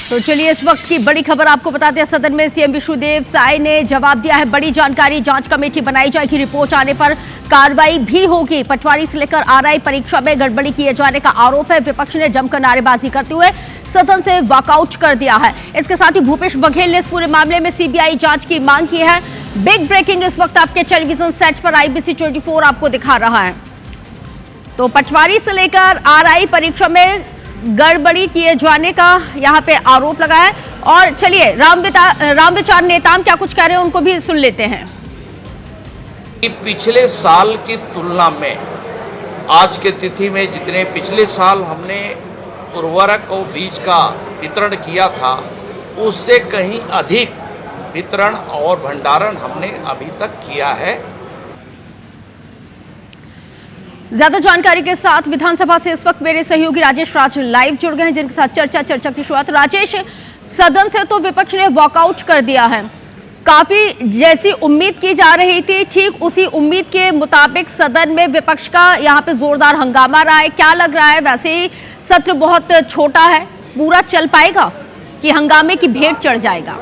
तो चलिए इस वक्त की बड़ी खबर आपको बताते हैं। सदन में सीएम विष्णुदेव साय ने जवाब दिया है। बड़ी जानकारी, जांच कमेटी बनाई जाएगी, रिपोर्ट आने पर कार्रवाई भी होगी। पटवारी से लेकर आरआई परीक्षा में गड़बड़ी किए जाने का आरोप है। विपक्ष ने जमकर नारेबाजी करते हुए सदन से वॉकआउट कर दिया है। इसके साथ ही भूपेश बघेल ने इस पूरे मामले में सीबीआई जांच की मांग की है। बिग ब्रेकिंग इस वक्त आपके टेलीविजन सेट पर IBC 24 आपको दिखा रहा है। तो पटवारी से लेकर आरआई परीक्षा में गड़बड़ी किए जाने का यहां पे आरोप लगा है। और चलिए रामविचार नेताम क्या कुछ कह रहे हैं उनको भी सुन लेते हैं। पिछले साल की तुलना में आज के तिथि में जितने पिछले साल हमने उर्वरक और बीज का वितरण किया था उससे कहीं अधिक वितरण और भंडारण हमने अभी तक किया है। ज्यादा जानकारी के साथ विधानसभा से इस वक्त मेरे सहयोगी राजेश राज लाइव जुड़ गए हैं, जिनके साथ चर्चा की शुरुआत। राजेश, सदन से तो विपक्ष ने वॉकआउट कर दिया है। काफी जैसी उम्मीद की जा रही थी, ठीक उसी उम्मीद के मुताबिक सदन में विपक्ष का यहाँ पे जोरदार हंगामा रहा है। क्या लग रहा है, वैसे ही सत्र बहुत छोटा है, पूरा चल पाएगा कि हंगामे की भेंट चढ़ जाएगा?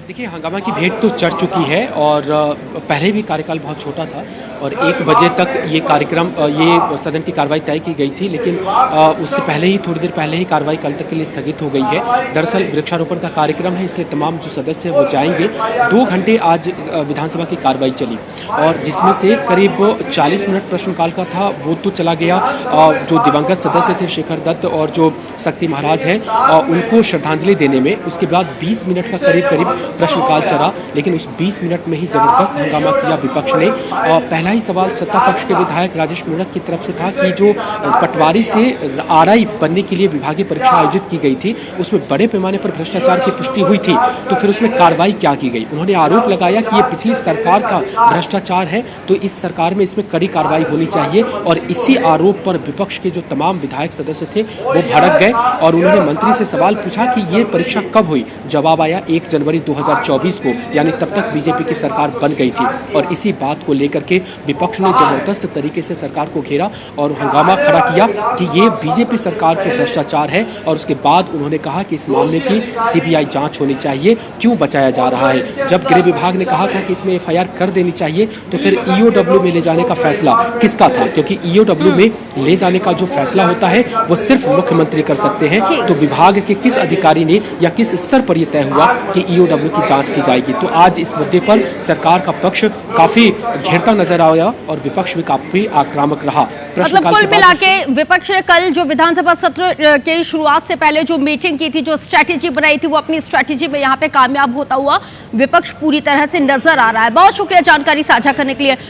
देखिए, हंगामा की भेंट तो चढ़ चुकी है और पहले भी कार्यकाल बहुत छोटा था और 1 बजे तक ये कार्यक्रम ये सदन की कार्रवाई तय की गई थी, लेकिन उससे पहले ही थोड़ी देर पहले ही कार्रवाई कल तक के लिए स्थगित हो गई है। दरअसल वृक्षारोपण का कार्यक्रम है, इसलिए तमाम जो सदस्य हैं वो जाएंगे। 2 घंटे आज विधानसभा की कार्रवाई चली और जिसमें से करीब 40 मिनट प्रश्नकाल का था, वो तो चला गया। जो दिवंगत सदस्य थे शेखर दत्त और जो शक्ति महाराज हैं उनको श्रद्धांजलि देने में उसके बाद 20 मिनट का करीब प्रश्नकाल चला, लेकिन उस 20 मिनट में ही जबरदस्त हंगामा किया विपक्ष ने। पहला ही सवाल सत्ता पक्ष के विधायक राजेश मूणत की तरफ से था कि जो पटवारी से आरआई बनने के लिए विभागीय परीक्षा आयोजित की गई थी उसमें बड़े पैमाने पर भ्रष्टाचार की पुष्टि हुई थी, तो फिर उसमें कार्रवाई क्या की गई। उन्होंने आरोप लगाया कि ये पिछली सरकार का भ्रष्टाचार है, तो इस सरकार में इसमें कड़ी कार्रवाई होनी चाहिए। और इसी आरोप पर विपक्ष के जो तमाम विधायक सदस्य थे वो भड़क गए और उन्होंने मंत्री से सवाल पूछा कि ये परीक्षा कब हुई। जवाब आया 1 जनवरी 2024 को, यानी तब तक बीजेपी की सरकार बन गई थी। और इसी बात को लेकर के विपक्ष ने जबरदस्त तरीके से सरकार को घेरा और हंगामा खड़ा किया कि ये बीजेपी सरकार के भ्रष्टाचार है। और उसके बाद उन्होंने कहा कि इस मामले की सीबीआई जांच होनी चाहिए, क्यों बचाया जा रहा है। जब गृह विभाग ने कहा था कि इसमें FIR कर देनी चाहिए, तो फिर EOW में ले जाने का फैसला किसका था? क्योंकि EOW में ले जाने का जो फैसला होता है वो सिर्फ मुख्यमंत्री कर सकते हैं। तो विभाग के किस अधिकारी ने या किस स्तर पर यह तय हुआ कि EOW की जांच की जाएगी? तो आज इस मुद्दे पर सरकार का पक्ष काफी घेरता नजर आया और विपक्ष भी काफी आक्रामक रहा। मतलब कुल मिला के विपक्ष ने कल जो विधानसभा सत्र के शुरुआत से पहले जो मीटिंग की थी, जो स्ट्रैटेजी बनाई थी, वो अपनी स्ट्रैटेजी में यहाँ पे कामयाब होता हुआ विपक्ष पूरी तरह से नजर आ रहा है। बहुत शुक्रिया जानकारी साझा करने के लिए।